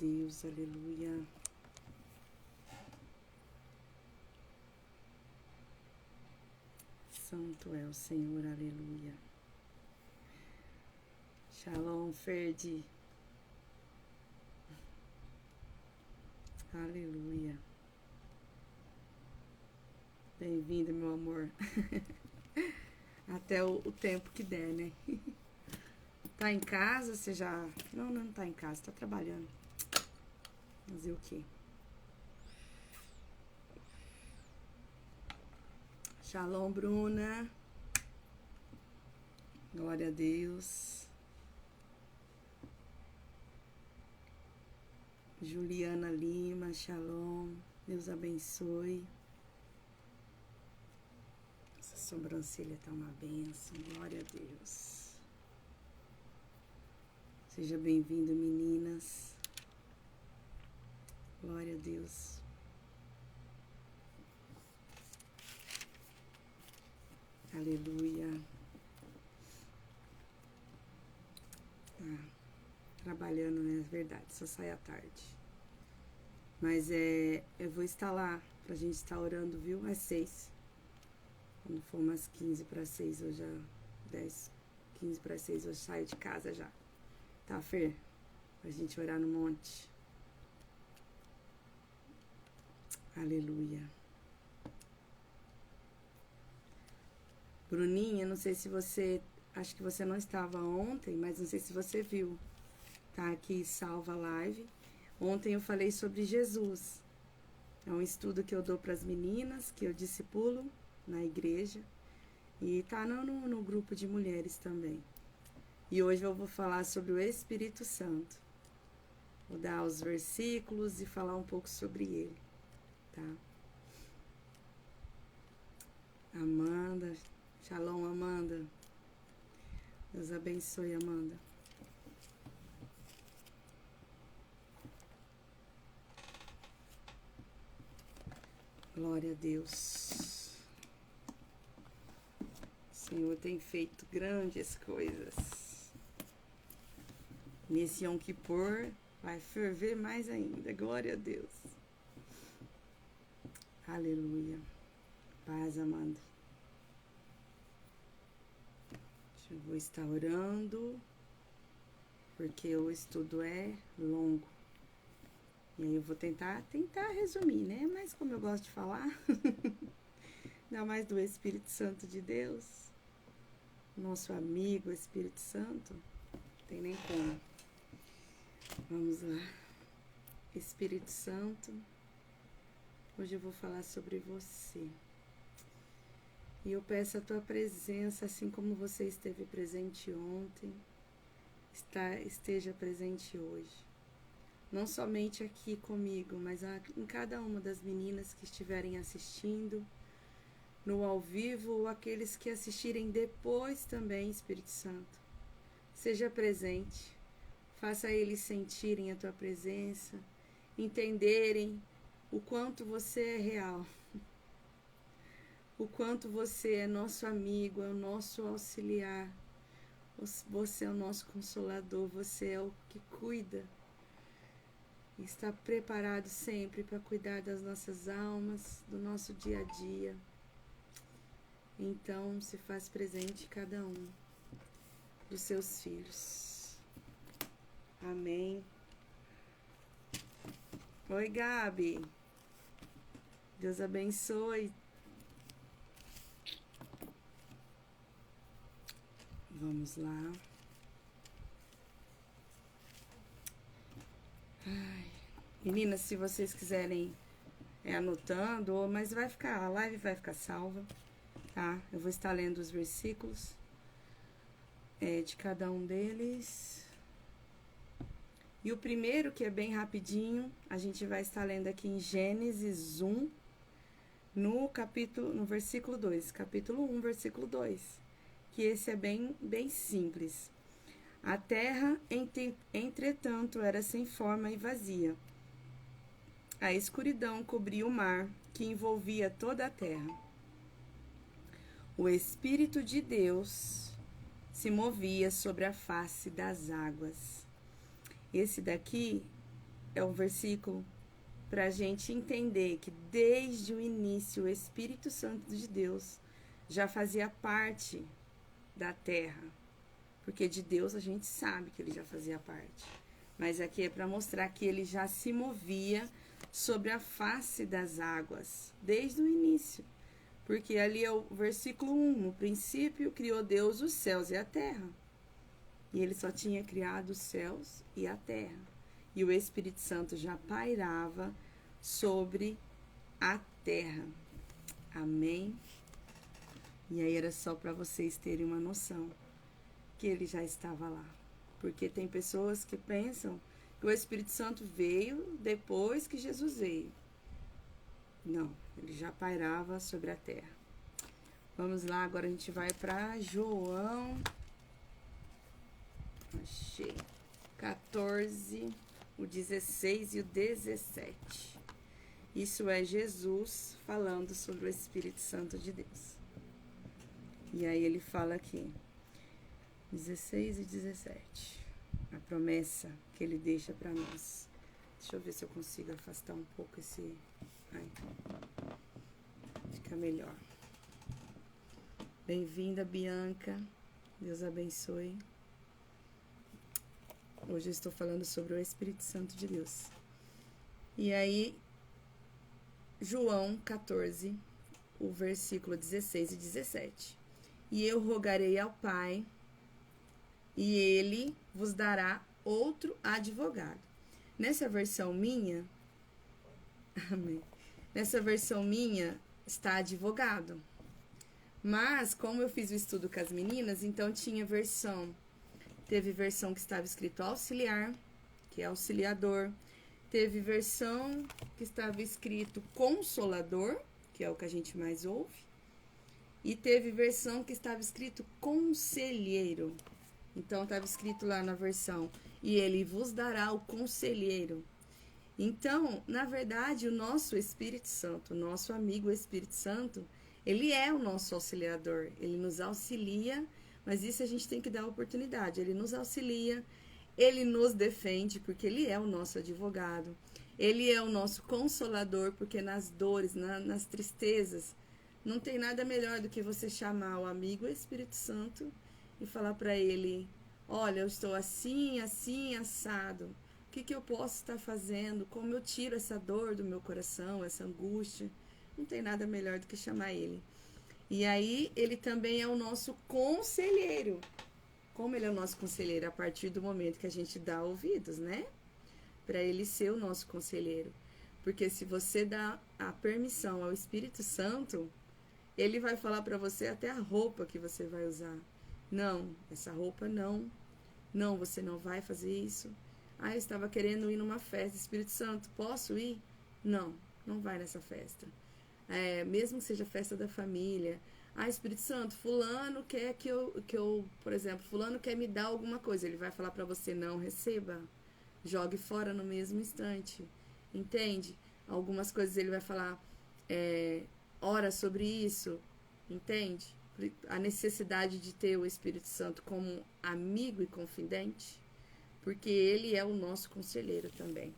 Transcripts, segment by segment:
Deus, aleluia. Santo é o Senhor, aleluia. Shalom, Ferdi. Aleluia. Bem-vindo, meu amor. Até o tempo que der, né? Tá em casa, você já... Não tá em casa, tá trabalhando. Fazer o quê? Shalom, Bruna. Glória a Deus. Juliana Lima, shalom. Deus abençoe. Essa sobrancelha tá uma bênção. Glória a Deus. Seja bem-vindo, meninas. Glória a Deus. Aleluia. Trabalhando, né? É verdade, só sai à tarde. Mas eu vou estar lá pra gente estar orando, viu? Às 6. Quando for umas 15 para 6, eu já... 10, 15 para 6, eu saio de casa já. Tá, Fer? Pra gente orar no monte. Aleluia. Bruninha, não sei se você... Acho que você não estava ontem, mas não sei se você viu. Tá aqui, salva a live. Ontem eu falei sobre Jesus. É um estudo que eu dou para as meninas, que eu discipulo na igreja. E tá no grupo de mulheres também. E hoje eu vou falar sobre o Espírito Santo. Vou dar os versículos e falar um pouco sobre ele, tá? Amanda, shalom, Amanda. Deus abençoe, Amanda. Glória a Deus. O Senhor tem feito grandes coisas. Nesse Yom Kippur vai ferver mais ainda. Glória a Deus. Aleluia. Paz, Amanda. Eu vou estar orando, porque o estudo é longo. E aí eu vou tentar resumir, né? Mas como eu gosto de falar, ainda mais do Espírito Santo de Deus, nosso amigo Espírito Santo, não tem nem como. Vamos lá. Espírito Santo, hoje eu vou falar sobre você. E eu peço a tua presença, assim como você esteve presente ontem, esteja presente hoje. Não somente aqui comigo, mas em cada uma das meninas que estiverem assistindo, no ao vivo, ou aqueles que assistirem depois também, Espírito Santo. Seja presente, faça eles sentirem a tua presença, entenderem o quanto você é real. O quanto você é nosso amigo, é o nosso auxiliar, você é o nosso consolador, você é o que cuida, está preparado sempre para cuidar das nossas almas, do nosso dia a dia. Então, se faz presente cada um dos seus filhos. Amém. Oi, Gabi. Deus abençoe. Vamos lá. Ai. Meninas, se vocês quiserem anotando, mas a live vai ficar salva, tá? Eu vou estar lendo os versículos de cada um deles. E o primeiro, que é bem rapidinho, a gente vai estar lendo aqui em Gênesis 1, no versículo 2, capítulo 1, versículo 2. Que esse é bem simples. A terra, entretanto, era sem forma e vazia. A escuridão cobria o mar, que envolvia toda a terra. O Espírito de Deus se movia sobre a face das águas. Esse daqui é um versículo para a gente entender que desde o início o Espírito Santo de Deus já fazia parte da terra. Porque de Deus a gente sabe que ele já fazia parte. Mas aqui é para mostrar que ele já se movia sobre a face das águas, desde o início. Porque ali é o versículo 1, no princípio criou Deus os céus e a terra. E ele só tinha criado os céus e a terra. E o Espírito Santo já pairava sobre a terra. Amém? E aí era só para vocês terem uma noção que ele já estava lá. Porque tem pessoas que pensam que o Espírito Santo veio depois que Jesus veio. Não, ele já pairava sobre a terra. Vamos lá, agora a gente vai para João. Achei. 14, o 16 e o 17. Isso é Jesus falando sobre o Espírito Santo de Deus. E aí ele fala aqui, 16 e 17. A promessa que ele deixa para nós. Deixa eu ver se eu consigo afastar um pouco esse... Ai, fica melhor. Bem-vinda, Bianca. Deus abençoe. Hoje eu estou falando sobre o Espírito Santo de Deus. E aí, João 14, o versículo 16 e 17. E eu rogarei ao Pai, e ele vos dará outro advogado. Nessa versão minha, amém. Nessa versão minha está advogado. Mas, como eu fiz o estudo com as meninas, então tinha versão. Teve versão que estava escrito auxiliar, que é auxiliador. Teve versão que estava escrito consolador, que é o que a gente mais ouve. E teve versão que estava escrito conselheiro. Então, estava escrito lá na versão, e ele vos dará o conselheiro. Então, na verdade, o nosso Espírito Santo, o nosso amigo Espírito Santo, ele é o nosso auxiliador. Ele nos auxilia, mas isso a gente tem que dar oportunidade. Ele nos auxilia, ele nos defende, porque ele é o nosso advogado. Ele é o nosso consolador, porque nas dores, nas tristezas, não tem nada melhor do que você chamar o amigo Espírito Santo e falar para ele, olha, eu estou assim, assim, assado. O que eu posso estar fazendo? Como eu tiro essa dor do meu coração, essa angústia? Não tem nada melhor do que chamar ele. E aí, ele também é o nosso conselheiro. Como ele é o nosso conselheiro? A partir do momento que a gente dá ouvidos, né? Para ele ser o nosso conselheiro. Porque se você dá a permissão ao Espírito Santo, ele vai falar para você até a roupa que você vai usar. Não, essa roupa não. Não, você não vai fazer isso. Ah, eu estava querendo ir numa festa. Espírito Santo, posso ir? Não, não vai nessa festa. Mesmo que seja festa da família. Ah, Espírito Santo, fulano quer que eu, por exemplo, fulano quer me dar alguma coisa. Ele vai falar para você, não receba. Jogue fora no mesmo instante. Entende? Algumas coisas ele vai falar, ora sobre isso. Entende? A necessidade de ter o Espírito Santo como amigo e confidente. Porque ele é o nosso conselheiro também.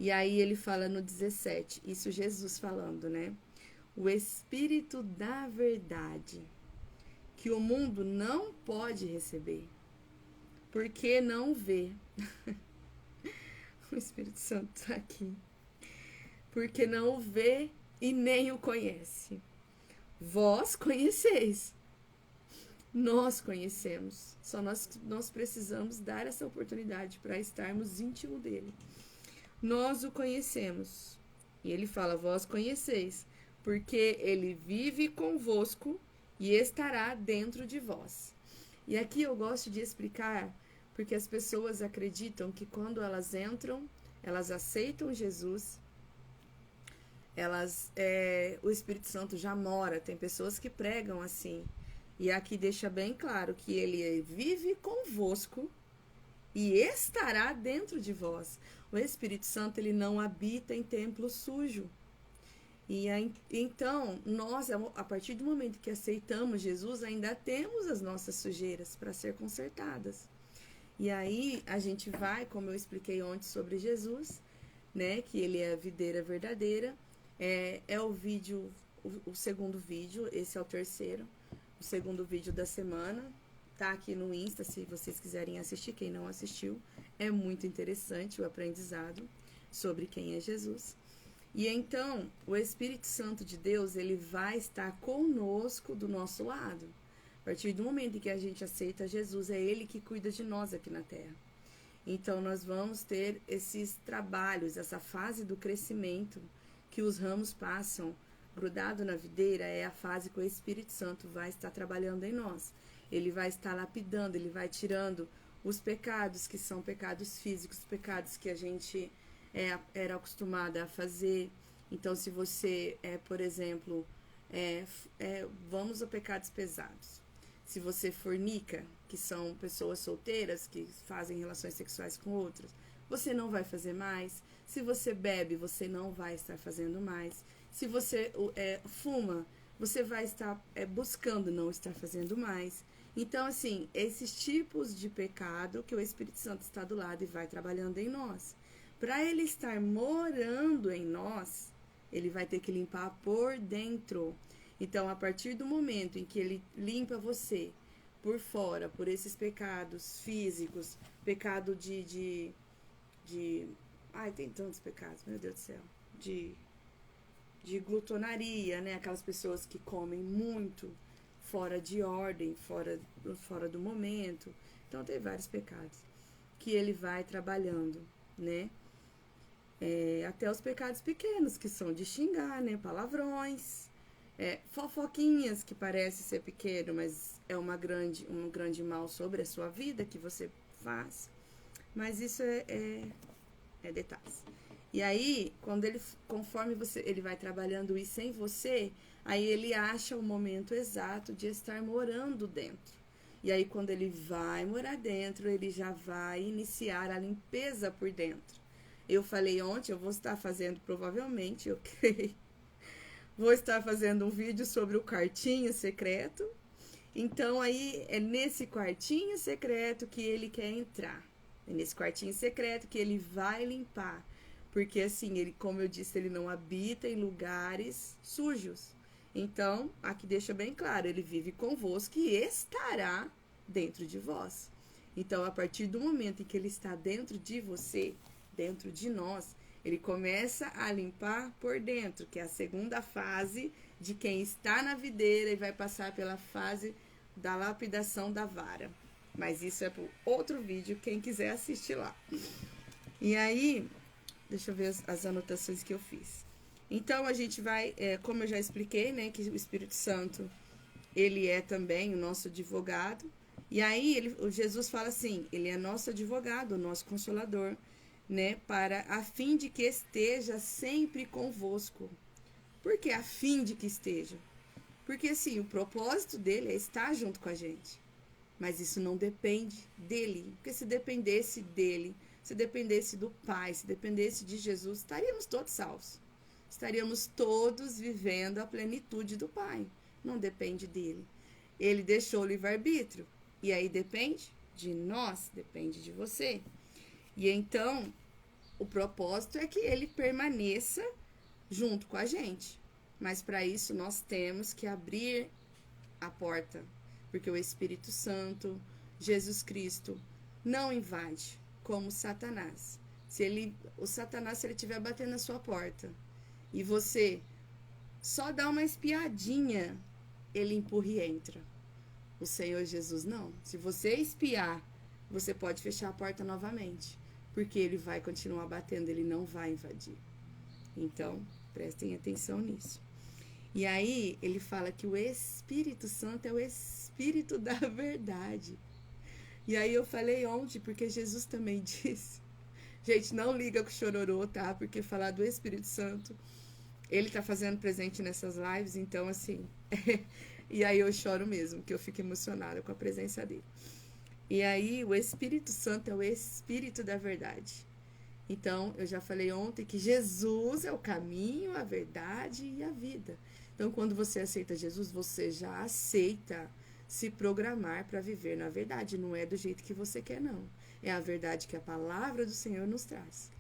E aí ele fala no 17, isso Jesus falando, né? O Espírito da verdade, que o mundo não pode receber, porque não vê. O Espírito Santo está aqui. Porque não o vê e nem o conhece. Vós conheceis. Nós conhecemos. Só nós precisamos dar essa oportunidade para estarmos íntimo dele. Nós o conhecemos. E ele fala, vós conheceis, porque ele vive convosco e estará dentro de vós. E aqui eu gosto de explicar, porque as pessoas acreditam que quando elas entram, elas aceitam Jesus, o Espírito Santo já mora. Tem pessoas que pregam assim. E aqui deixa bem claro que ele vive convosco e estará dentro de vós. O Espírito Santo, ele não habita em templo sujo. Então, nós, a partir do momento que aceitamos Jesus, ainda temos as nossas sujeiras para ser consertadas. E aí, a gente vai, como eu expliquei ontem sobre Jesus, né? Que ele é a videira verdadeira. É o vídeo, o segundo vídeo, esse é o terceiro. O segundo vídeo da semana. Tá aqui no Insta, se vocês quiserem assistir, quem não assistiu. É muito interessante o aprendizado sobre quem é Jesus. E então, o Espírito Santo de Deus, ele vai estar conosco do nosso lado. A partir do momento em que a gente aceita Jesus, é ele que cuida de nós aqui na Terra. Então, nós vamos ter esses trabalhos, essa fase do crescimento que os ramos passam grudado na videira, é a fase que o Espírito Santo vai estar trabalhando em nós. Ele vai estar lapidando, ele vai tirando os pecados que são pecados físicos, pecados que a gente era acostumada a fazer. Então, se você por exemplo, vamos a pecados pesados. Se você fornica, que são pessoas solteiras que fazem relações sexuais com outras, você não vai fazer mais. Se você bebe, você não vai estar fazendo mais. Se você fuma, você vai estar buscando não estar fazendo mais. Então, assim, esses tipos de pecado que o Espírito Santo está do lado e vai trabalhando em nós. Para ele estar morando em nós, ele vai ter que limpar por dentro. Então, a partir do momento em que ele limpa você por fora, por esses pecados físicos, pecado ai, tem tantos pecados, meu Deus do céu. De glutonaria, né? Aquelas pessoas que comem muito, fora de ordem, fora do momento. Então, tem vários pecados que ele vai trabalhando, né? Até os pecados pequenos, que são de xingar, né? Palavrões, fofoquinhas, que parece ser pequeno, mas é um grande mal sobre a sua vida que você faz. Mas isso é detalhes. E aí, conforme ele vai trabalhando isso em você, aí ele acha o momento exato de estar morando dentro. E aí, quando ele vai morar dentro, ele já vai iniciar a limpeza por dentro. Eu falei ontem, eu vou estar fazendo, provavelmente, vou estar fazendo um vídeo sobre o quartinho secreto. Então, aí, é nesse quartinho secreto que ele quer entrar. É nesse quartinho secreto que ele vai limpar. Porque, assim, ele, como eu disse, ele não habita em lugares sujos. Então, aqui deixa bem claro, ele vive convosco e estará dentro de vós. Então, a partir do momento em que ele está dentro de você, dentro de nós, ele começa a limpar por dentro, que é a segunda fase de quem está na videira e vai passar pela fase da lapidação da vara. Mas isso é para outro vídeo, quem quiser assistir lá. E aí, deixa eu ver as anotações que eu fiz. Então, a gente vai, como eu já expliquei, né, que o Espírito Santo, ele é também o nosso advogado. E aí, o Jesus fala assim, ele é nosso advogado, o nosso consolador, né, a fim de que esteja sempre convosco. Por que a fim de que esteja? Porque, assim, o propósito dele é estar junto com a gente. Mas isso não depende dele. Porque se dependesse dele, se dependesse do Pai, se dependesse de Jesus, estaríamos todos salvos. Estaríamos todos vivendo a plenitude do Pai. Não depende dele. Ele deixou o livre-arbítrio. E aí depende de nós, depende de você. E então, o propósito é que ele permaneça junto com a gente. Mas para isso nós temos que abrir a porta. Porque o Espírito Santo, Jesus Cristo, não invade como Satanás. O Satanás, se ele estiver batendo na sua porta e você só dá uma espiadinha, ele empurra e entra. O Senhor Jesus não. Se você espiar, você pode fechar a porta novamente, porque ele vai continuar batendo, ele não vai invadir. Então, prestem atenção nisso. E aí, ele fala que o Espírito Santo é o Espírito da verdade. E aí eu falei ontem, porque Jesus também disse. Gente, não liga com o chororô, tá? Porque falar do Espírito Santo, ele tá fazendo presente nessas lives, então assim... E aí eu choro mesmo, que eu fico emocionada com a presença dele. E aí o Espírito Santo é o Espírito da verdade. Então, eu já falei ontem que Jesus é o caminho, a verdade e a vida. Então, quando você aceita Jesus, você já aceita se programar para viver na verdade. Não é do jeito que você quer, não. É a verdade que a palavra do Senhor nos traz.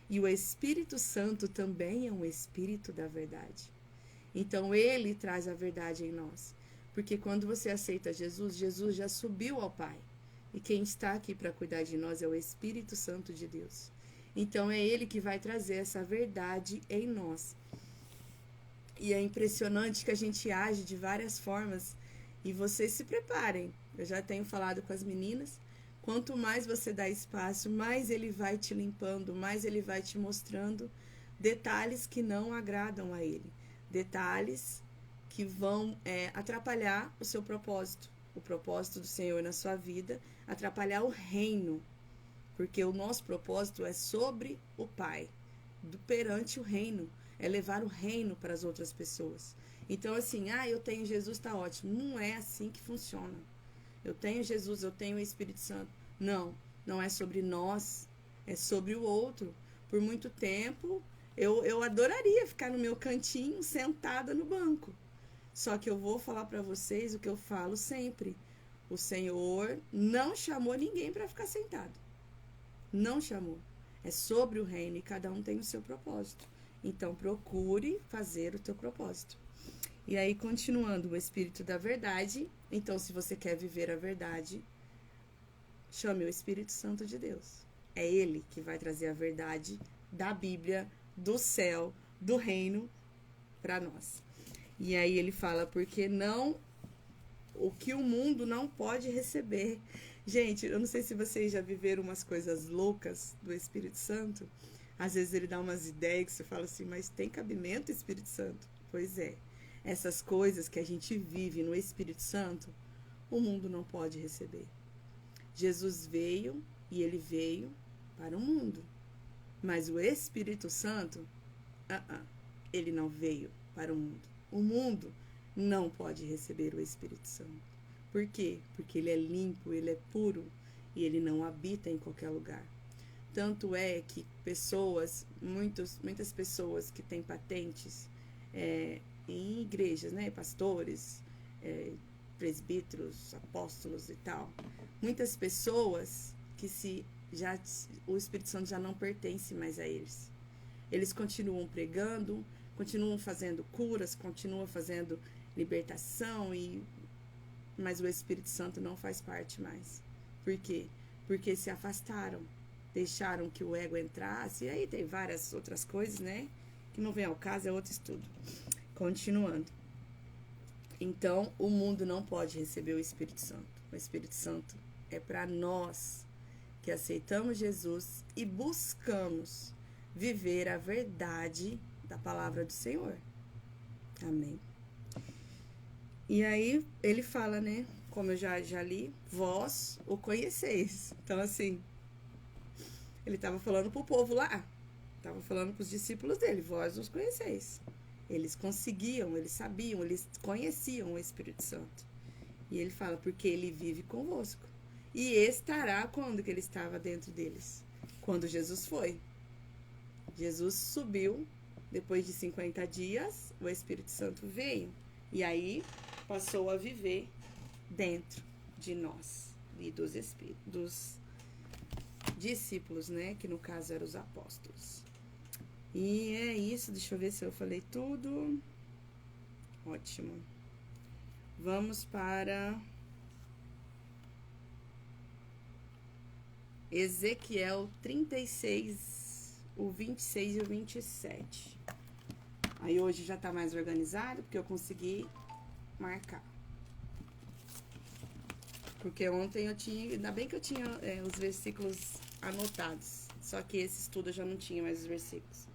E o Espírito Santo também é um Espírito da verdade. Então, ele traz a verdade em nós. Porque quando você aceita Jesus, Jesus já subiu ao Pai. E quem está aqui para cuidar de nós é o Espírito Santo de Deus. Então, é ele que vai trazer essa verdade em nós. E é impressionante que a gente age de várias formas. E vocês se preparem. Eu já tenho falado com as meninas. Quanto mais você dá espaço, mais ele vai te limpando, mais ele vai te mostrando detalhes que não agradam a ele. Detalhes que vão atrapalhar o seu propósito. O propósito do Senhor na sua vida, atrapalhar o reino. Porque o nosso propósito é sobre o Pai, perante o reino. É levar o reino para as outras pessoas. Então, assim, eu tenho Jesus, tá ótimo. Não é assim que funciona. Eu tenho Jesus, eu tenho o Espírito Santo. Não, não é sobre nós, é sobre o outro. Por muito tempo, eu adoraria ficar no meu cantinho, sentada no banco. Só que eu vou falar para vocês o que eu falo sempre. O Senhor não chamou ninguém para ficar sentado. Não chamou. É sobre o reino e cada um tem o seu propósito. Então, procure fazer o teu propósito. E aí, continuando, o Espírito da verdade. Então, se você quer viver a verdade, chame o Espírito Santo de Deus. É ele que vai trazer a verdade da Bíblia, do céu, do reino, para nós. E aí ele fala, porque não, o que o mundo não pode receber. Gente, eu não sei se vocês já viveram umas coisas loucas do Espírito Santo. Às vezes ele dá umas ideias que você fala assim, mas tem cabimento Espírito Santo? Pois é. Essas coisas que a gente vive no Espírito Santo, o mundo não pode receber. Jesus veio e ele veio para o mundo. Mas o Espírito Santo, ele não veio para o mundo. O mundo não pode receber o Espírito Santo. Por quê? Porque ele é limpo, ele é puro e ele não habita em qualquer lugar. Tanto é que muitas pessoas que têm patentes em igrejas, né, pastores, presbíteros, apóstolos e tal, muitas pessoas que o Espírito Santo já não pertence mais a eles. Eles continuam pregando, continuam fazendo curas, continuam fazendo libertação, mas o Espírito Santo não faz parte mais. Por quê? Porque se afastaram, deixaram que o ego entrasse, e aí tem várias outras coisas, né? Que não vem ao caso, é outro estudo. Continuando. Então, o mundo não pode receber o Espírito Santo. O Espírito Santo é para nós que aceitamos Jesus e buscamos viver a verdade da palavra do Senhor. Amém. E aí, ele fala, né? Como eu já li, vós o conheceis. Então, assim, ele estava falando pro povo lá. Estava falando pros discípulos dele, vós os conheceis. Eles conseguiam, eles sabiam, eles conheciam o Espírito Santo. E ele fala, porque ele vive convosco. E estará quando que ele estava dentro deles? Quando Jesus foi. Jesus subiu, depois de 50 dias, o Espírito Santo veio. E aí, passou a viver dentro de nós. E dos discípulos, né? Que no caso eram os apóstolos. E é isso, deixa eu ver se eu falei tudo. Ótimo. Vamos para Ezequiel 36, o 26 e o 27. Aí hoje já tá mais organizado, porque eu consegui marcar. Porque ontem eu tinha, ainda bem que eu tinha os versículos anotados. Só que esse estudo eu já não tinha mais os versículos.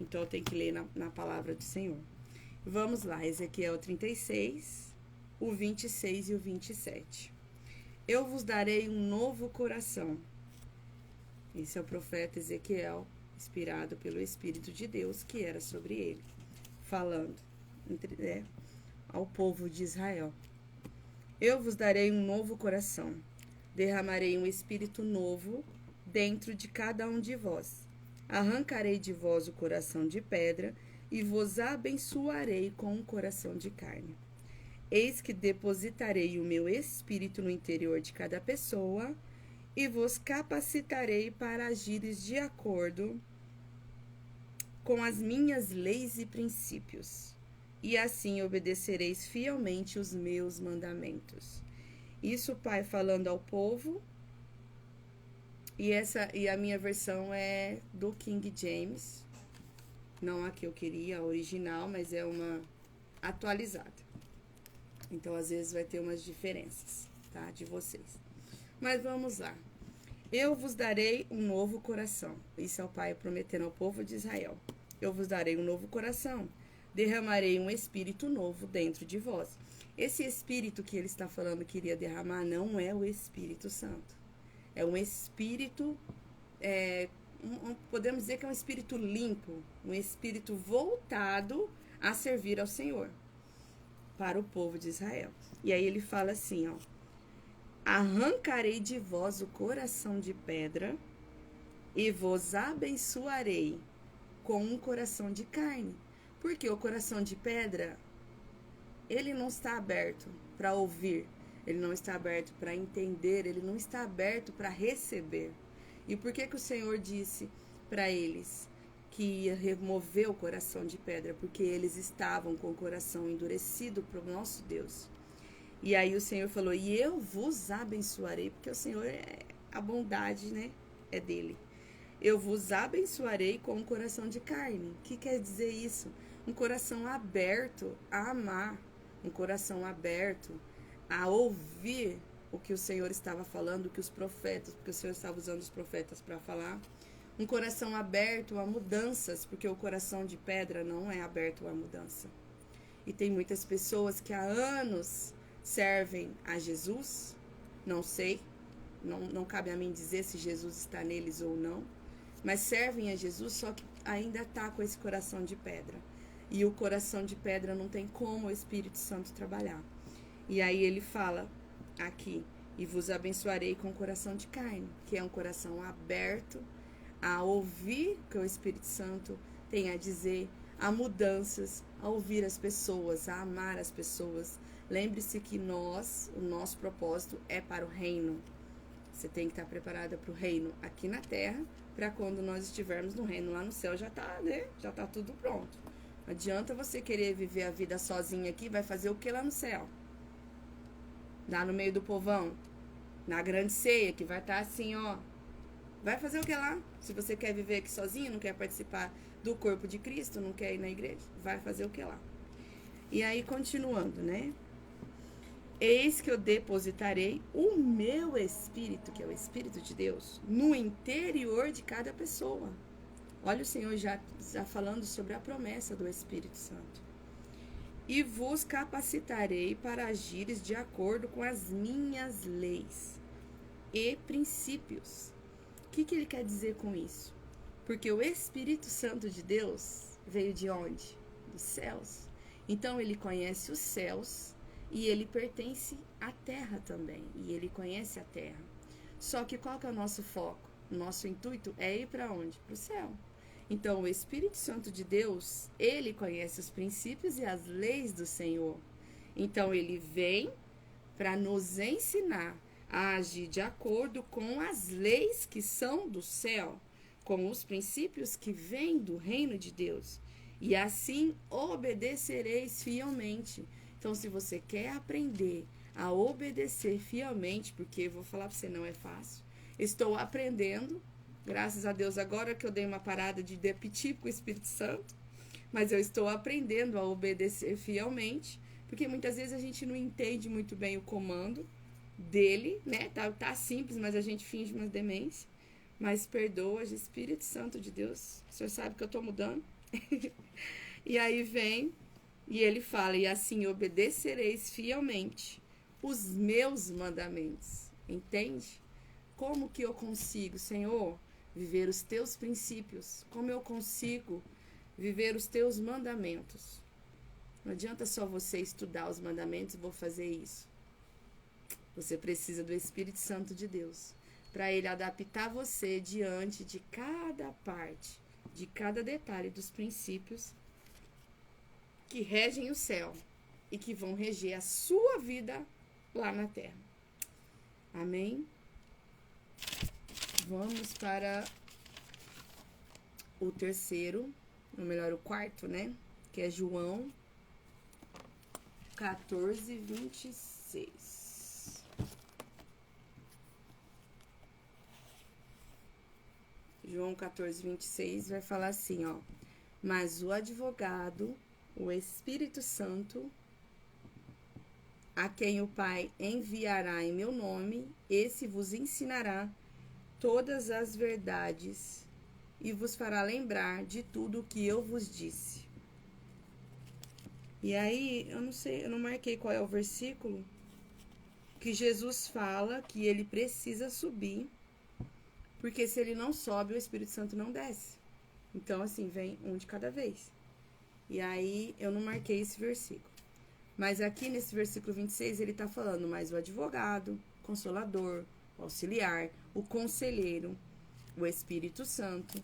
Então, eu tenho que ler na palavra do Senhor. Vamos lá, Ezequiel 36, o 26 e o 27. Eu vos darei um novo coração. Esse é o profeta Ezequiel, inspirado pelo Espírito de Deus, que era sobre ele, falando ao povo de Israel. Eu vos darei um novo coração. Derramarei um espírito novo dentro de cada um de vós. Arrancarei de vós o coração de pedra e vos abençoarei com um coração de carne. Eis que depositarei o meu espírito no interior de cada pessoa e vos capacitarei para agires de acordo com as minhas leis e princípios, e assim obedecereis fielmente os meus mandamentos. Isso o Pai falando ao povo, e a minha versão é do King James, não a que eu queria, a original, mas é uma atualizada. Então, às vezes, vai ter umas diferenças, tá? De vocês. Mas vamos lá. Eu vos darei um novo coração. Isso é o Pai prometendo ao povo de Israel. Eu vos darei um novo coração. Derramarei um espírito novo dentro de vós. Esse espírito que ele está falando que iria derramar não é o Espírito Santo. É um espírito, podemos dizer que é um espírito limpo, um espírito voltado a servir ao Senhor, para o povo de Israel. E aí ele fala assim, ó: arrancarei de vós o coração de pedra e vos abençoarei com um coração de carne. Porque o coração de pedra, ele não está aberto para ouvir, ele não está aberto para entender, ele não está aberto para receber. E por que que o Senhor disse para eles que ia remover o coração de pedra? Porque eles estavam com o coração endurecido para o nosso Deus. E aí o Senhor falou: e eu vos abençoarei, porque o Senhor, a bondade, né, é dele. Eu vos abençoarei com um coração de carne. O que quer dizer isso? Um coração aberto a amar, um coração aberto a ouvir o que o Senhor estava falando, que os profetas, porque o Senhor estava usando os profetas para falar. Um coração aberto a mudanças, porque o coração de pedra não é aberto à mudança. E tem muitas pessoas que há anos servem a Jesus, não sei, não cabe a mim dizer se Jesus está neles ou não, mas servem a Jesus, só que ainda está com esse coração de pedra. E o coração de pedra não tem como o Espírito Santo trabalhar. E aí ele fala aqui: e vos abençoarei com o coração de carne, que é um coração aberto a ouvir o que o Espírito Santo tem a dizer, a mudanças, a ouvir as pessoas, a amar as pessoas. Lembre-se que o nosso propósito é para o reino. Você tem que estar preparada para o reino aqui na terra, para quando nós estivermos no reino lá no céu, já tá, né? Já tá tudo pronto. Não adianta você querer viver a vida sozinha aqui, vai fazer o que lá no céu? Lá no meio do povão, na grande ceia, que vai estar assim, ó. Vai fazer o que lá? Se você quer viver aqui sozinho, não quer participar do corpo de Cristo, não quer ir na igreja, vai fazer o que lá? E aí, continuando, né? Eis que eu depositarei o meu Espírito, que é o Espírito de Deus, no interior de cada pessoa. Olha o Senhor já falando sobre a promessa do Espírito Santo. E vos capacitarei para agires de acordo com as minhas leis e princípios. O que ele quer dizer com isso? Porque o Espírito Santo de Deus veio de onde? Dos céus. Então ele conhece os céus e ele pertence à terra também. E ele conhece a terra. Só que qual que é o nosso foco? O nosso intuito é ir para onde? Para o céu. Então, o Espírito Santo de Deus, ele conhece os princípios e as leis do Senhor. Então, ele vem para nos ensinar a agir de acordo com as leis que são do céu, com os princípios que vêm do reino de Deus. E assim obedecereis fielmente. Então, se você quer aprender a obedecer fielmente, porque vou falar para você, não é fácil. Estou aprendendo. Graças a Deus, agora que eu dei uma parada de repetir com o Espírito Santo, mas eu estou aprendendo a obedecer fielmente, porque muitas vezes a gente não entende muito bem o comando dele, né? Tá simples, mas a gente finge uma demência. Mas perdoa, Espírito Santo de Deus, o Senhor sabe que eu estou mudando. E aí vem, e ele fala: e assim obedecereis fielmente os meus mandamentos. Entende? Como que eu consigo, Senhor, viver os teus princípios? Como eu consigo viver os teus mandamentos? Não adianta só você estudar os mandamentos e vou fazer isso. Você precisa do Espírito Santo de Deus, para ele adaptar você diante de cada parte, de cada detalhe dos princípios que regem o céu e que vão reger a sua vida lá na terra. Amém? Vamos para o terceiro ou melhor, o quarto, né? Que é João 14, 26. João 14, 26 vai falar assim, ó. Mas o advogado, o Espírito Santo, a quem o Pai enviará em meu nome, esse vos ensinará todas as verdades e vos fará lembrar de tudo o que eu vos disse. E aí, eu não sei, eu não marquei qual é o versículo que Jesus fala que ele precisa subir, porque se ele não sobe, o Espírito Santo não desce. Então, assim, vem um de cada vez. E aí, eu não marquei esse versículo. Mas aqui nesse versículo 26, ele está falando, mas o advogado, consolador, o auxiliar, o conselheiro, o Espírito Santo,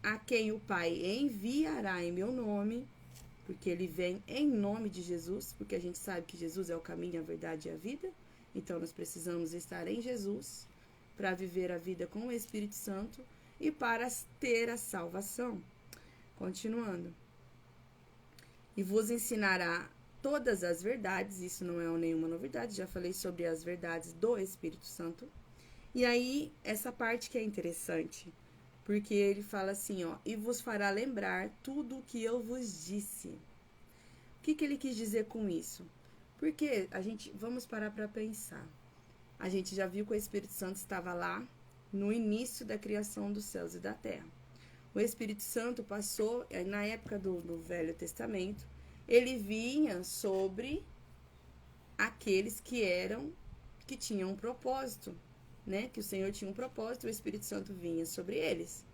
a quem o Pai enviará em meu nome, porque ele vem em nome de Jesus, porque a gente sabe que Jesus é o caminho, a verdade e a vida. Então, nós precisamos estar em Jesus para viver a vida com o Espírito Santo e para ter a salvação. Continuando. E vos ensinará todas as verdades, isso não é nenhuma novidade, já falei sobre as verdades do Espírito Santo. E aí, essa parte que é interessante, porque ele fala assim, ó, e vos fará lembrar tudo o que eu vos disse. O que ele quis dizer com isso? Porque vamos parar para pensar. A gente já viu que o Espírito Santo estava lá no início da criação dos céus e da terra. O Espírito Santo passou, na época do Velho Testamento, ele vinha sobre aqueles que tinham um propósito, né? Que o Senhor tinha um propósito, o Espírito Santo vinha sobre eles.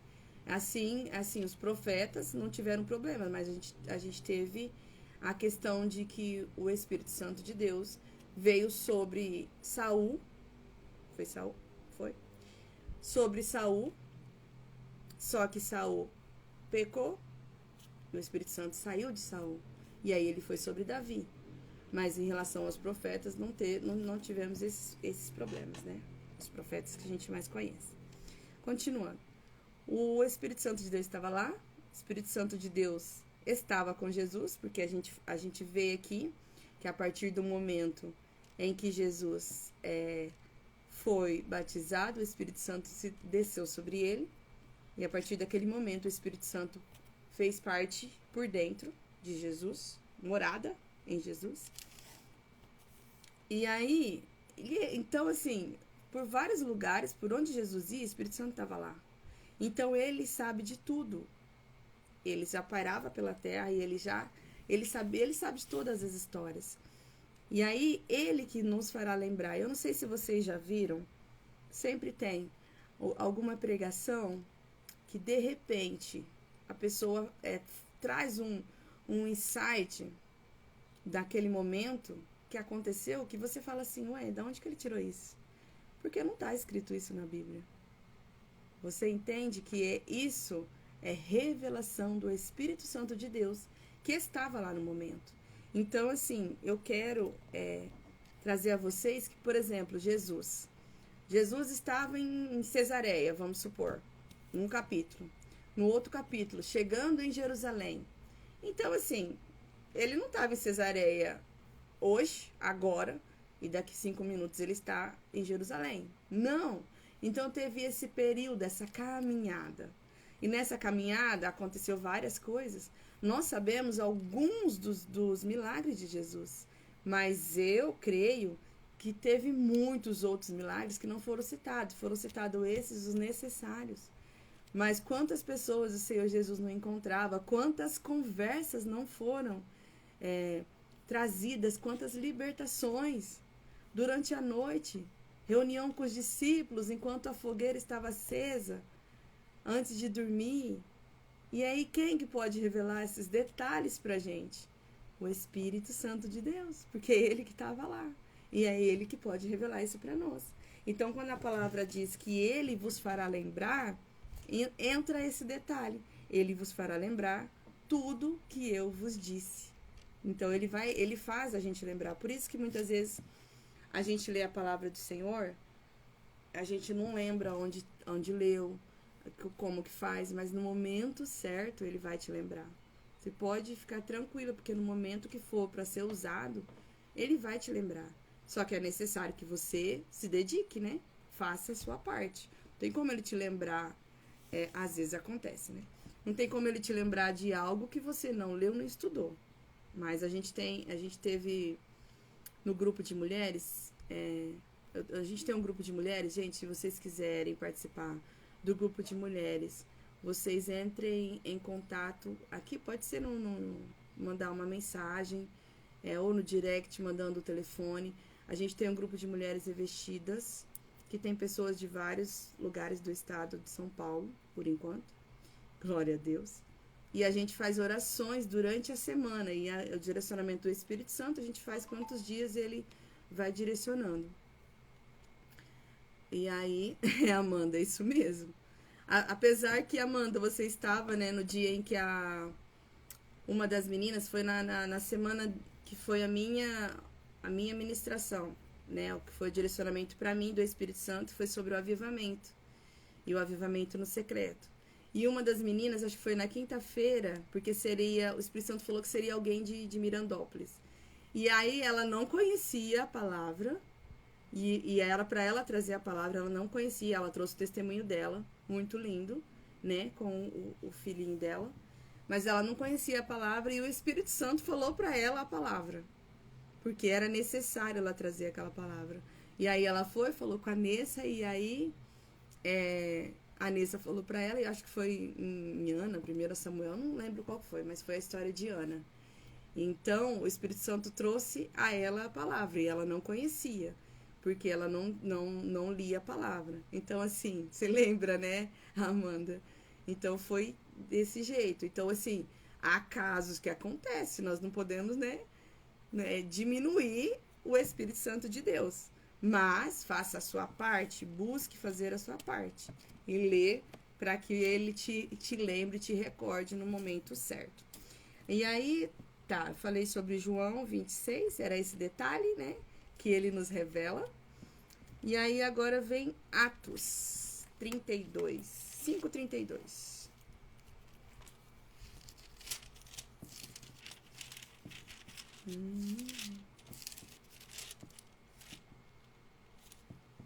Assim, os profetas não tiveram problema, mas a gente teve a questão de que o Espírito Santo de Deus veio sobre Saul. Foi Saul? Foi. Sobre Saul. Só que Saul pecou. O Espírito Santo saiu de Saul. E aí ele foi sobre Davi. Mas em relação aos profetas, não tivemos esses problemas, né? Os profetas que a gente mais conhece. Continuando. O Espírito Santo de Deus estava lá. O Espírito Santo de Deus estava com Jesus, porque a gente vê aqui que a partir do momento em que Jesus foi batizado, o Espírito Santo desceu sobre ele. E a partir daquele momento, o Espírito Santo fez parte por dentro de Jesus, morada em Jesus. E aí, então assim, por vários lugares, por onde Jesus ia, o Espírito Santo estava lá. Então ele sabe de tudo. Ele já pairava pela terra e ele sabe de todas as histórias. E aí, ele que nos fará lembrar. Eu não sei se vocês já viram, sempre tem alguma pregação que de repente a pessoa traz um insight daquele momento que aconteceu, que você fala assim, ué, de onde que ele tirou isso? Porque não está escrito isso na Bíblia. Você entende que isso é revelação do Espírito Santo de Deus que estava lá no momento. Então, assim, eu quero trazer a vocês que, por exemplo, Jesus estava em Cesareia, vamos supor, num capítulo. No outro capítulo, chegando em Jerusalém. Então, assim, ele não estava em Cesareia hoje, agora, e daqui 5 minutos ele está em Jerusalém. Não! Então, teve esse período, essa caminhada. E nessa caminhada aconteceu várias coisas. Nós sabemos alguns dos milagres de Jesus. Mas eu creio que teve muitos outros milagres que não foram citados. Foram citados esses, os necessários. Mas quantas pessoas o Senhor Jesus não encontrava? Quantas conversas não foram trazidas? Quantas libertações durante a noite? Reunião com os discípulos enquanto a fogueira estava acesa, antes de dormir. E aí, quem que pode revelar esses detalhes pra gente? O Espírito Santo de Deus, porque é ele que estava lá. E é ele que pode revelar isso para nós. Então, quando a palavra diz que ele vos fará lembrar, entra esse detalhe. Ele vos fará lembrar tudo que eu vos disse. Então, ele faz a gente lembrar. Por isso que muitas vezes a gente lê a palavra do Senhor, a gente não lembra onde leu, como que faz, mas no momento certo ele vai te lembrar. Você pode ficar tranquila, porque no momento que for para ser usado, ele vai te lembrar. Só que é necessário que você se dedique, né? Faça a sua parte. Não tem como ele te lembrar, às vezes acontece, né? Não tem como ele te lembrar de algo que você não leu, não estudou. Mas a gente teve no grupo de mulheres, a gente tem um grupo de mulheres, gente, se vocês quiserem participar do grupo de mulheres, vocês entrem em contato, aqui pode ser mandar uma mensagem, ou no direct, mandando o telefone. A gente tem um grupo de mulheres revestidas, que tem pessoas de vários lugares do estado de São Paulo, por enquanto. Glória a Deus. E a gente faz orações durante a semana. E o direcionamento do Espírito Santo, a gente faz quantos dias ele vai direcionando. E aí, Amanda, é isso mesmo. Apesar que, Amanda, você estava, né, no dia em que uma das meninas foi na semana que foi a minha ministração, né? O que foi o direcionamento para mim do Espírito Santo foi sobre o avivamento. E o avivamento no secreto. E uma das meninas, acho que foi na quinta-feira, porque o Espírito Santo falou que seria alguém de Mirandópolis. E aí ela não conhecia a palavra, e era para ela trazer a palavra, ela não conhecia, ela trouxe o testemunho dela, muito lindo, né, com o filhinho dela, mas ela não conhecia a palavra e o Espírito Santo falou para ela a palavra, porque era necessário ela trazer aquela palavra. E aí ela falou com a Nessa, e aí a Nessa falou pra ela, e acho que foi em Ana, 1 Samuel, não lembro qual foi, mas foi a história de Ana. Então, o Espírito Santo trouxe a ela a palavra, e ela não conhecia, porque ela não lia a palavra. Então, assim, você lembra, né, Amanda? Então, foi desse jeito. Então, assim, há casos que acontecem, nós não podemos, né, diminuir o Espírito Santo de Deus. Mas faça a sua parte, busque fazer a sua parte. E lê para que ele te lembre, te recorde no momento certo. E aí, tá, falei sobre João 26, era esse detalhe, né? Que ele nos revela. E aí agora vem Atos 32, 5:32.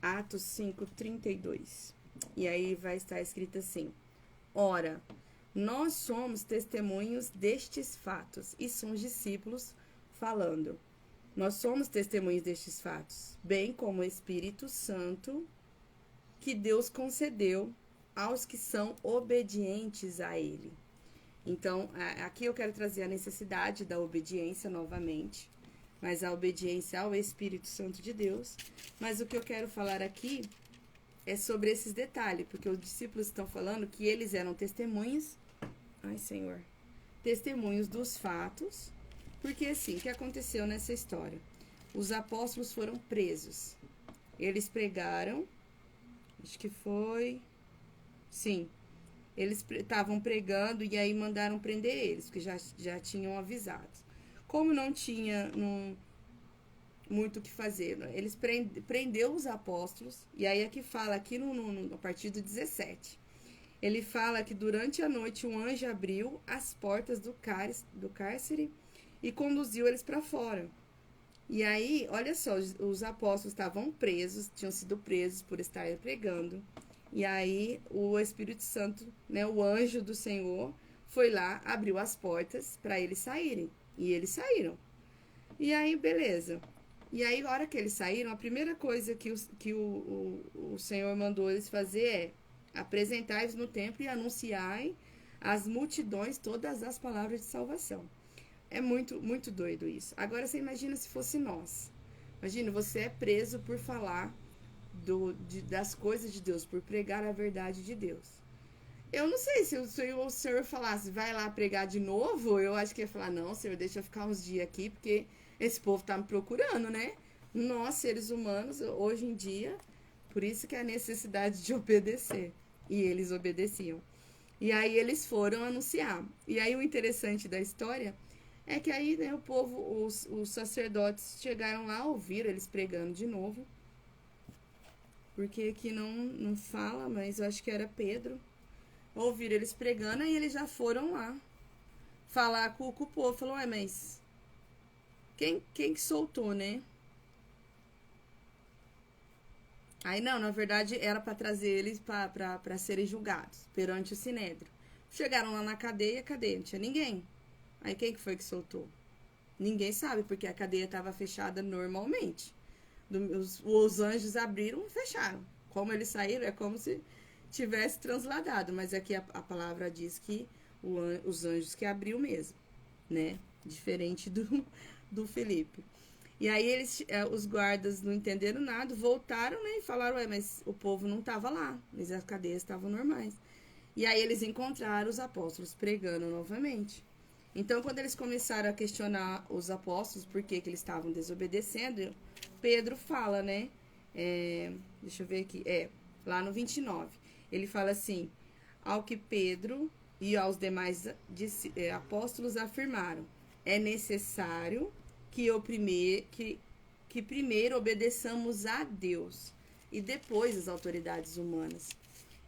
Atos 5:32. E aí vai estar escrito assim: ora, nós somos testemunhos destes fatos. E são os discípulos falando. Nós somos testemunhos destes fatos, bem como o Espírito Santo que Deus concedeu aos que são obedientes a Ele. Então, aqui eu quero trazer a necessidade da obediência novamente, mas a obediência ao Espírito Santo de Deus. Mas o que eu quero falar aqui é sobre esses detalhes, porque os discípulos estão falando que eles eram testemunhas, testemunhos dos fatos, porque assim, o que aconteceu nessa história? Os apóstolos foram presos, eles pregaram, acho que foi, sim, eles estavam pregando e aí mandaram prender eles, porque já tinham avisado. Como não tinha muito o que fazer, eles prendeu os apóstolos, e aí aqui fala, aqui a partir do 17, ele fala que durante a noite um anjo abriu as portas do cárcere e conduziu eles para fora. E aí, olha só, os apóstolos estavam presos, tinham sido presos por estar pregando. E aí, o Espírito Santo, né, o anjo do Senhor, foi lá, abriu as portas para eles saírem. E eles saíram. E aí, beleza. E aí, na hora que eles saíram, a primeira coisa que o Senhor mandou eles fazer é apresentar-se no templo e anunciarem às multidões todas as palavras de salvação. É muito, muito doido isso. Agora, você imagina se fosse nós. Imagina, você é preso por falar das coisas de Deus, por pregar a verdade de Deus. Eu não sei se o Senhor falasse, vai lá pregar de novo, eu acho que ia falar, não, Senhor, deixa eu ficar uns dias aqui, porque esse povo tá me procurando, né? Nós, seres humanos, hoje em dia, por isso que é a necessidade de obedecer. E eles obedeciam. E aí eles foram anunciar. E aí o interessante da história é que aí, né, o povo, os sacerdotes chegaram lá, ouviram eles pregando de novo. Porque aqui não fala, mas eu acho que era Pedro. ouviram eles pregando, aí eles já foram lá falar com o povo. Falou, ué, mas quem que soltou, né? Aí não, na verdade era para trazer eles para serem julgados perante o Sinédrio. Chegaram lá na cadeia, cadê? Não tinha ninguém. Aí quem que foi que soltou? Ninguém sabe, porque a cadeia estava fechada normalmente. Os anjos abriram e fecharam. Como eles saíram, é como se tivesse transladado. Mas aqui a palavra diz que os anjos que abriu mesmo, né? Diferente do Felipe. E aí os guardas não entenderam nada, voltaram, né, e falaram, ué, mas o povo não estava lá, mas as cadeias estavam normais. E aí eles encontraram os apóstolos pregando novamente. Então, quando eles começaram a questionar os apóstolos por que eles estavam desobedecendo, Pedro fala, né, deixa eu ver aqui, lá no 29, ele fala assim, ao que Pedro e aos demais apóstolos afirmaram, é necessário que primeiro obedeçamos a Deus e depois as autoridades humanas.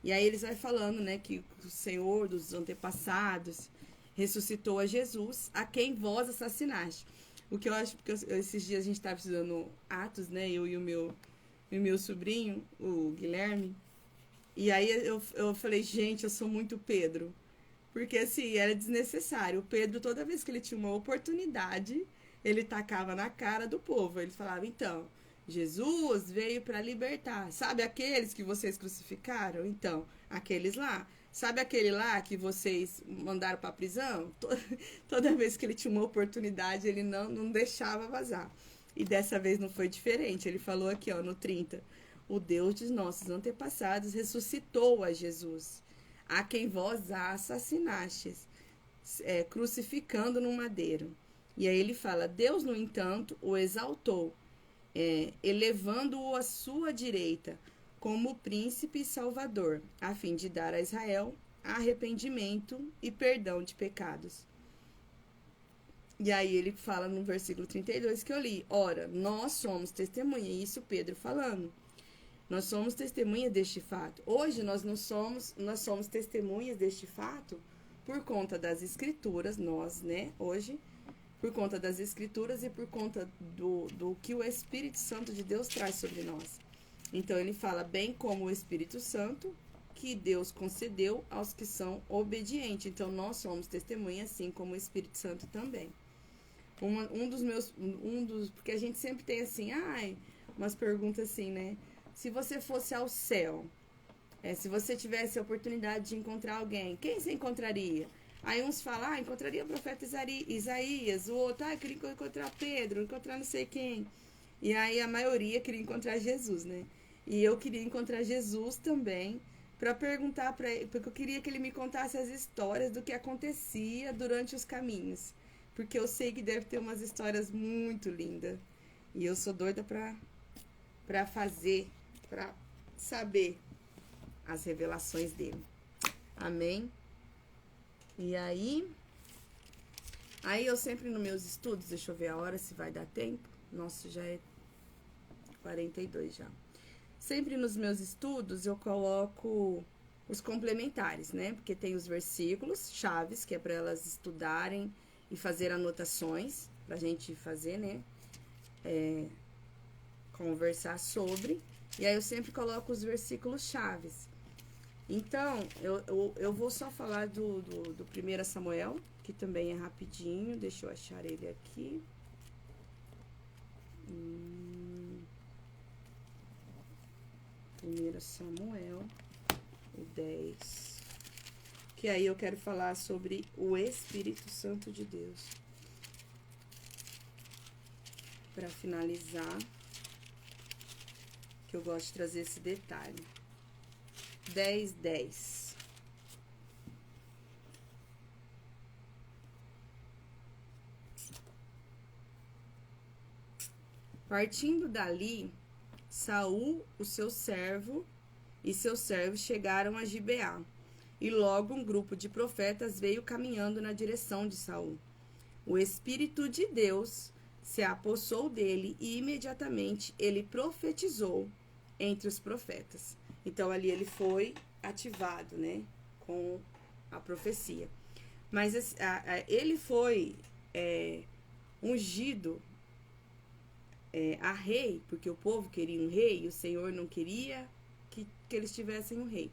E aí eles vai falando, né, que o Senhor dos antepassados ressuscitou a Jesus, a quem vós assassinaste. O que eu acho, porque esses dias a gente estava estudando Atos, né, eu e o meu sobrinho, o Guilherme, e aí eu falei, gente, eu sou muito Pedro. Porque, assim, era desnecessário. O Pedro, toda vez que ele tinha uma oportunidade, ele tacava na cara do povo. Ele falava, então, Jesus veio para libertar. Sabe aqueles que vocês crucificaram? Então, aqueles lá. Sabe aquele lá que vocês mandaram para a prisão? Toda vez que ele tinha uma oportunidade, ele não deixava vazar. E dessa vez não foi diferente. Ele falou aqui, ó, no 30. O Deus dos nossos antepassados ressuscitou a Jesus, a quem vós assassinastes, crucificando no madeiro. E aí ele fala, Deus, no entanto, o exaltou, elevando-o à sua direita, como príncipe e salvador, a fim de dar a Israel arrependimento e perdão de pecados. E aí ele fala no versículo 32 que eu li, ora, nós somos testemunha, isso Pedro falando. Nós somos testemunhas deste fato. Hoje nós somos testemunhas deste fato por conta das escrituras, nós, né, hoje, por conta das escrituras e por conta do que o Espírito Santo de Deus traz sobre nós. Então ele fala, bem como o Espírito Santo, que Deus concedeu aos que são obedientes. Então nós somos testemunhas, assim como o Espírito Santo também. Porque a gente sempre tem assim, umas perguntas assim, né? Se você fosse ao céu, se você tivesse a oportunidade de encontrar alguém, quem você encontraria? Aí uns falam, encontraria o profeta Isaías, o outro, queria encontrar Pedro, encontrar não sei quem. E aí a maioria queria encontrar Jesus, né? E eu queria encontrar Jesus também, para perguntar para ele, porque eu queria que ele me contasse as histórias do que acontecia durante os caminhos. Porque eu sei que deve ter umas histórias muito lindas. E eu sou doida para fazer, para saber as revelações dele. Amém? E aí eu sempre nos meus estudos, deixa eu ver a hora se vai dar tempo. Nossa, já é 42 já. Sempre nos meus estudos eu coloco os complementares, né? Porque tem os versículos chaves, que é para elas estudarem e fazer anotações, pra gente fazer, né? Conversar sobre. E aí eu sempre coloco os versículos chaves. Então, eu vou só falar do 1 Samuel, que também é rapidinho. Deixa eu achar ele aqui. 1 Samuel, o 10. Que aí eu quero falar sobre o Espírito Santo de Deus. Para finalizar, que eu gosto de trazer esse detalhe. 10:10. Partindo dali, Saul, o seu servo e seus servos chegaram a Gibeá, e logo um grupo de profetas veio caminhando na direção de Saul. O Espírito de Deus se apossou dele e imediatamente ele profetizou entre os profetas. Então ali ele foi ativado, né? com a profecia. Mas ele foi ungido a rei, porque o povo queria um rei e o Senhor não queria que eles tivessem um rei.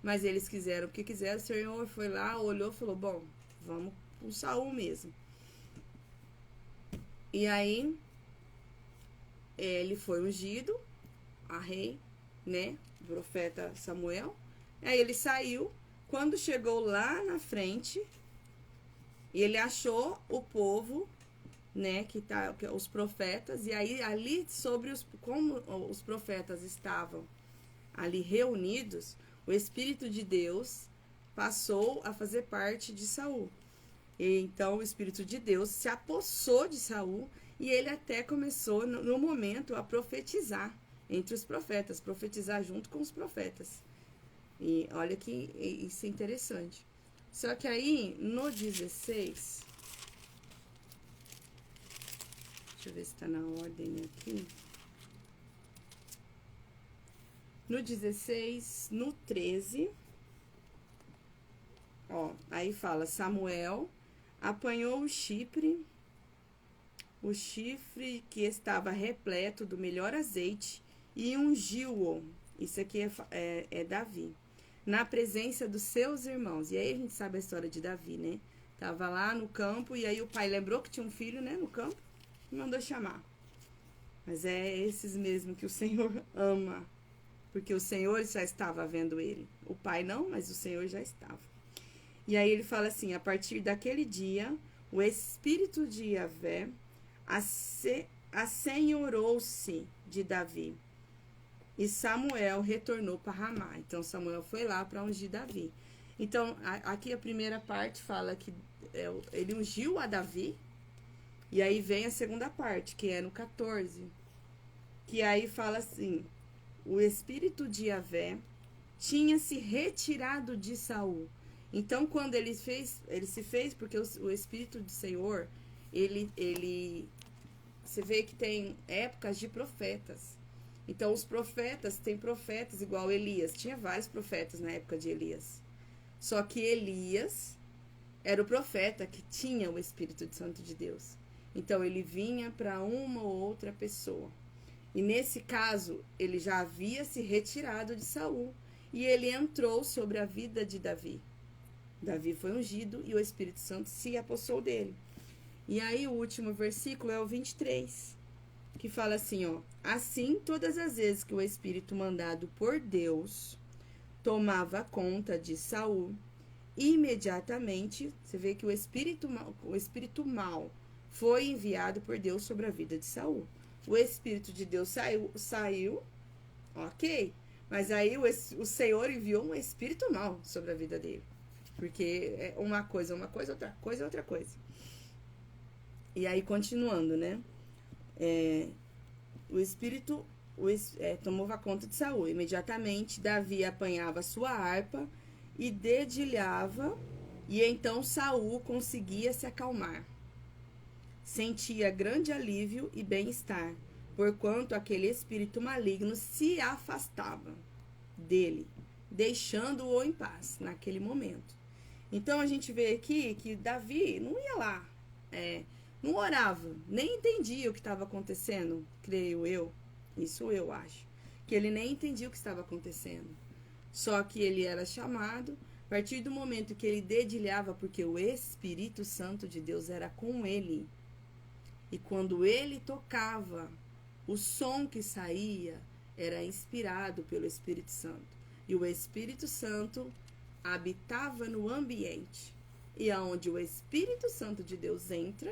Mas eles quiseram o que quiseram, o Senhor foi lá, olhou e falou, bom, vamos com Saul mesmo. E aí, ele foi ungido a rei, né, o profeta Samuel. Aí ele saiu, quando chegou lá na frente, ele achou o povo, né, os profetas, e aí ali como os profetas estavam ali reunidos, o Espírito de Deus passou a fazer parte de Saul. E então o Espírito de Deus se apossou de Saul e ele até começou no momento a profetizar entre os profetas, profetizar junto com os profetas. E olha que isso é interessante. Só que aí no 16, deixa eu ver se está na ordem aqui. No 16, no 13, ó, aí fala, Samuel apanhou o chifre que estava repleto do melhor azeite e ungiu-o. Isso aqui é Davi, na presença dos seus irmãos. E aí a gente sabe a história de Davi, né? Tava lá no campo e aí o pai lembrou que tinha um filho, né, no campo, e mandou chamar. Mas é esses mesmo que o Senhor ama, porque o Senhor já estava vendo ele. O pai não, mas o Senhor já estava. E aí ele fala assim, a partir daquele dia, o Espírito de Yahvé assenhorou-se de Davi. E Samuel retornou para Ramá. Então Samuel foi lá para ungir Davi. Então aqui a primeira parte fala que ele ungiu a Davi. E aí vem a segunda parte, que é no 14. Que aí fala assim, o Espírito de Yahvé tinha se retirado de Saul. Então, quando ele se fez, porque o Espírito do Senhor, você vê que tem épocas de profetas. Então, os profetas, tem profetas igual Elias. Tinha vários profetas na época de Elias. Só que Elias era o profeta que tinha o Espírito Santo de Deus. Então, ele vinha para uma ou outra pessoa. E nesse caso, ele já havia se retirado de Saul. E ele entrou sobre a vida de Davi. Davi foi ungido e o Espírito Santo se apossou dele. E aí o último versículo é o 23, que fala assim, ó. Assim, todas as vezes que o Espírito mandado por Deus tomava conta de Saul, imediatamente, você vê que o espírito mal foi enviado por Deus sobre a vida de Saul. O Espírito de Deus saiu, ok, mas aí o Senhor enviou um espírito mal sobre a vida dele. Porque é uma coisa, outra coisa, outra coisa. E aí, continuando, né? O Espírito tomava conta de Saul. Imediatamente, Davi apanhava sua harpa e dedilhava, e então Saul conseguia se acalmar. Sentia grande alívio e bem-estar, porquanto aquele espírito maligno se afastava dele, deixando-o em paz naquele momento. Então, a gente vê aqui que Davi não ia lá, não orava, nem entendia o que estava acontecendo, creio eu, isso eu acho, que ele nem entendia o que estava acontecendo. Só que ele era chamado, a partir do momento que ele dedilhava, porque o Espírito Santo de Deus era com ele. E quando ele tocava, o som que saía era inspirado pelo Espírito Santo. E o Espírito Santo habitava no ambiente. E aonde o Espírito Santo de Deus entra,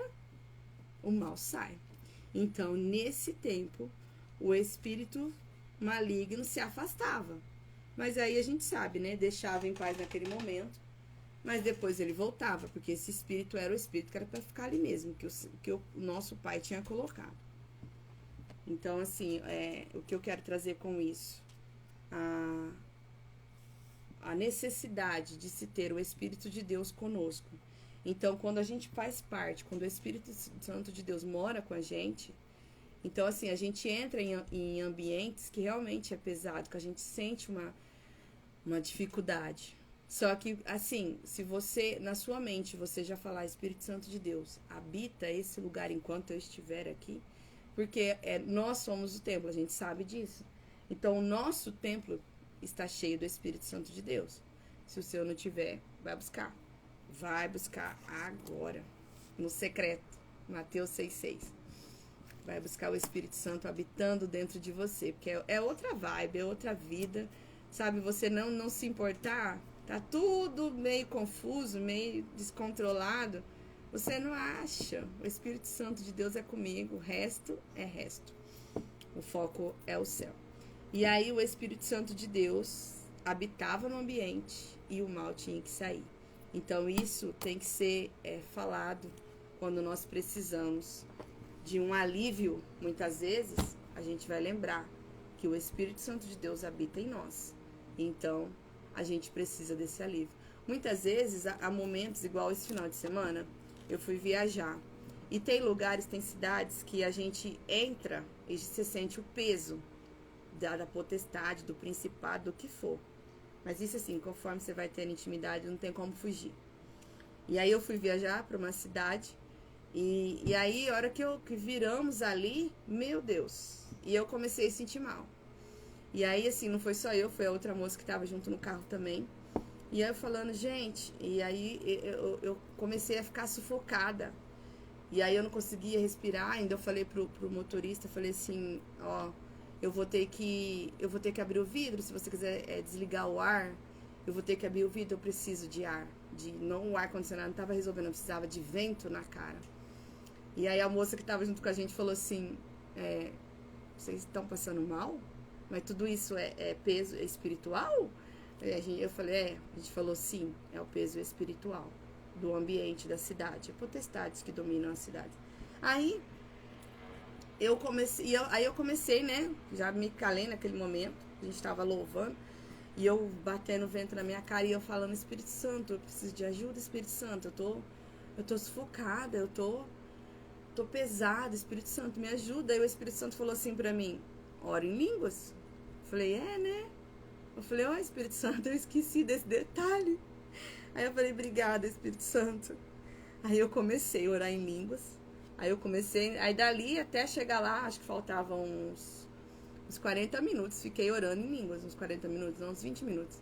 o mal sai. Então, nesse tempo, o espírito maligno se afastava. Mas aí a gente sabe, né? Deixava em paz naquele momento. Mas depois ele voltava, porque esse espírito era o espírito que era para ficar ali mesmo, que o nosso pai tinha colocado. Então, assim, o que eu quero trazer com isso? A necessidade de se ter o Espírito de Deus conosco. Então, quando a gente faz parte, quando o Espírito Santo de Deus mora com a gente, então, assim, a gente entra em ambientes que realmente é pesado, que a gente sente uma dificuldade. Só que, assim, se você, na sua mente, você já falar, Espírito Santo de Deus, habita esse lugar enquanto eu estiver aqui, porque nós somos o templo, a gente sabe disso. Então, o nosso templo está cheio do Espírito Santo de Deus. Se o seu não tiver, vai buscar. Vai buscar agora, no secreto, Mateus 6,6. Vai buscar o Espírito Santo habitando dentro de você, porque é outra vibe, é outra vida, sabe? Você não se importar, tá tudo meio confuso, meio descontrolado, você não acha. O Espírito Santo de Deus é comigo, o resto é resto. O foco é o céu. E aí o Espírito Santo de Deus habitava no ambiente e o mal tinha que sair. Então isso tem que ser falado quando nós precisamos de um alívio. Muitas vezes a gente vai lembrar que o Espírito Santo de Deus habita em nós. Então a gente precisa desse alívio. Muitas vezes há momentos, igual esse final de semana, eu fui viajar. E tem lugares, tem cidades que a gente entra e você sente o peso da potestade, do principado, do que for. Mas isso assim, conforme você vai tendo intimidade, não tem como fugir. E aí eu fui viajar para uma cidade e aí a hora que viramos ali, meu Deus, e eu comecei a sentir mal. E aí assim, não foi só eu, foi a outra moça que estava junto no carro também. E aí eu falando, gente, e aí eu comecei a ficar sufocada. E aí eu não conseguia respirar, ainda eu falei pro motorista, falei assim, ó, eu vou ter que abrir o vidro, se você quiser desligar o ar, eu vou ter que abrir o vidro, eu preciso de ar, não o ar-condicionado não estava resolvendo, eu precisava de vento na cara. E aí a moça que estava junto com a gente falou assim, vocês estão passando mal? Mas tudo isso é peso espiritual? Eu falei, a gente falou sim, é o peso espiritual do ambiente da cidade, potestades que dominam a cidade. Aí eu comecei, né, já me calei naquele momento, a gente estava louvando, e eu batendo vento na minha cara, e eu falando, Espírito Santo, eu preciso de ajuda, Espírito Santo, eu tô sufocada, eu tô pesada, Espírito Santo, me ajuda. Aí o Espírito Santo falou assim pra mim, ora em línguas. Eu falei, né? Eu falei, Espírito Santo, eu esqueci desse detalhe. Aí eu falei, obrigada, Espírito Santo. Aí eu comecei a orar em línguas. Aí dali até chegar lá, acho que faltavam uns 40 minutos. Fiquei orando em línguas, uns 40 minutos, não, uns 20 minutos.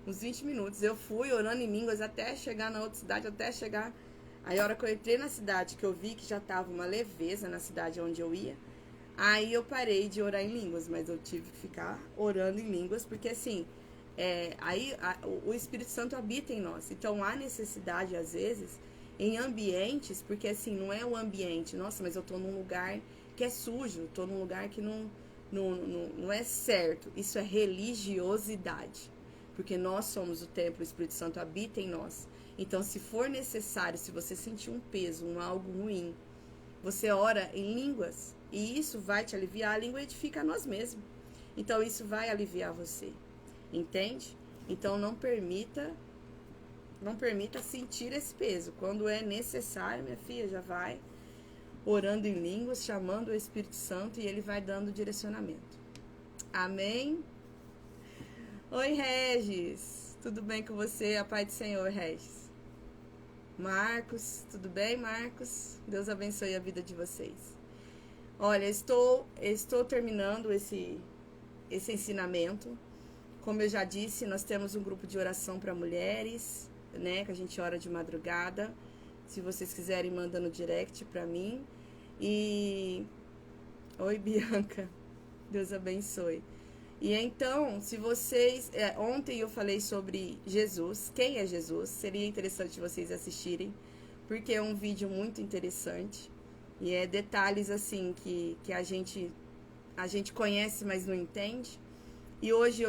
Uns 20 minutos. Eu fui orando em línguas até chegar na outra cidade, até chegar. Aí a hora que eu entrei na cidade, que eu vi que já tava uma leveza na cidade onde eu ia, aí eu parei de orar em línguas, mas eu tive que ficar orando em línguas, porque assim, o Espírito Santo habita em nós. Então há necessidade, às vezes, em ambientes, porque assim, não é o ambiente, nossa, mas eu tô num lugar que é sujo, tô num lugar que não é certo. Isso é religiosidade, porque nós somos o templo, o Espírito Santo habita em nós. Então, se for necessário, se você sentir um peso, algo ruim, você ora em línguas e isso vai te aliviar. A língua edifica a nós mesmos. Então, isso vai aliviar você. Entende? Então, não permita sentir esse peso. Quando é necessário, minha filha, já vai orando em línguas, chamando o Espírito Santo e ele vai dando direcionamento. Amém? Oi, Regis. Tudo bem com você? A paz do Senhor, Regis. Marcos, tudo bem, Marcos? Deus abençoe a vida de vocês. Olha, estou terminando esse ensinamento. Como eu já disse, nós temos um grupo de oração para mulheres, né? Que a gente ora de madrugada. Se vocês quiserem, manda no direct para mim. E... Oi, Bianca. Deus abençoe. E então, se vocês... ontem eu falei sobre Jesus. Quem é Jesus? Seria interessante vocês assistirem, porque é um vídeo muito interessante. E é detalhes assim que a gente conhece, mas não entende. E hoje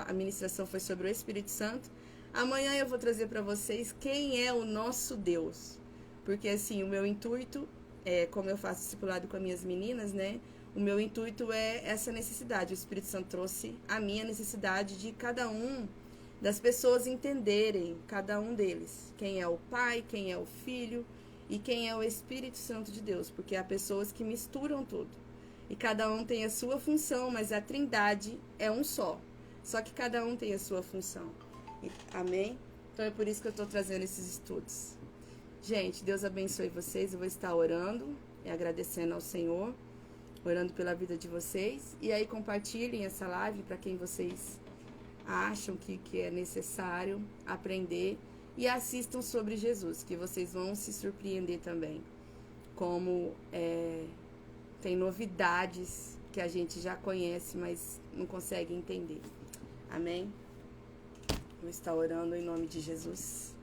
a ministração foi sobre o Espírito Santo. Amanhã eu vou trazer para vocês quem é o nosso Deus. Porque assim, o meu intuito, como eu faço discipulado com as minhas meninas, né? O meu intuito é essa necessidade. O Espírito Santo trouxe a minha necessidade de cada um das pessoas entenderem, cada um deles, quem é o Pai, quem é o Filho e quem é o Espírito Santo de Deus, porque há pessoas que misturam tudo. E cada um tem a sua função, mas a Trindade é um só. Só que cada um tem a sua função. Amém? Então é por isso que eu estou trazendo esses estudos. Gente, Deus abençoe vocês. Eu vou estar orando e agradecendo ao Senhor, orando pela vida de vocês. E aí compartilhem essa live para quem vocês acham que é necessário aprender. E assistam sobre Jesus, que vocês vão se surpreender também. Como tem novidades que a gente já conhece, mas não consegue entender. Amém? Vou estar orando em nome de Jesus.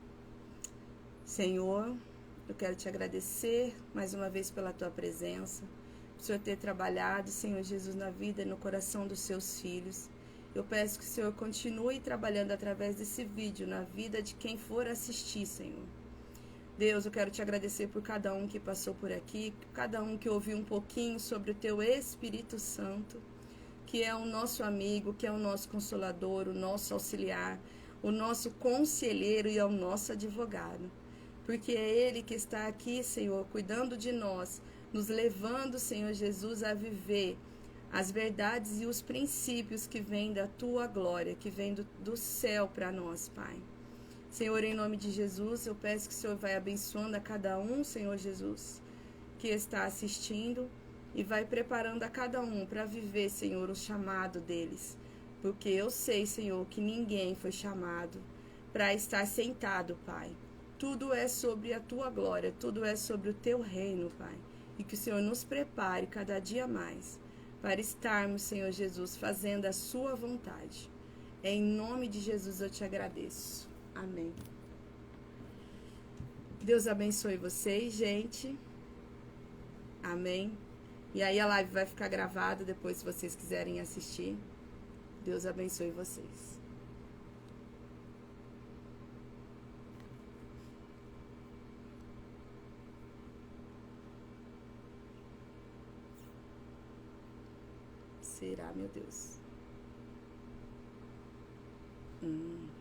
Senhor, eu quero te agradecer mais uma vez pela tua presença, por o Senhor ter trabalhado, Senhor Jesus, na vida e no coração dos seus filhos. Eu peço que o Senhor continue trabalhando através desse vídeo na vida de quem for assistir, Senhor. Deus, eu quero te agradecer por cada um que passou por aqui, cada um que ouviu um pouquinho sobre o teu Espírito Santo, que é o nosso amigo, que é o nosso consolador, o nosso auxiliar, o nosso conselheiro e é o nosso advogado. Porque é Ele que está aqui, Senhor, cuidando de nós, nos levando, Senhor Jesus, a viver as verdades e os princípios que vêm da Tua glória, que vêm do céu para nós, Pai. Senhor, em nome de Jesus, eu peço que o Senhor vai abençoando a cada um, Senhor Jesus, que está assistindo e vai preparando a cada um para viver, Senhor, o chamado deles. Porque eu sei, Senhor, que ninguém foi chamado para estar sentado, Pai. Tudo é sobre a Tua glória, tudo é sobre o Teu reino, Pai. E que o Senhor nos prepare cada dia mais para estarmos, Senhor Jesus, fazendo a Sua vontade. Em nome de Jesus eu te agradeço. Amém. Deus abençoe vocês, gente. Amém. E aí a live vai ficar gravada depois, se vocês quiserem assistir. Deus abençoe vocês. Será, meu Deus?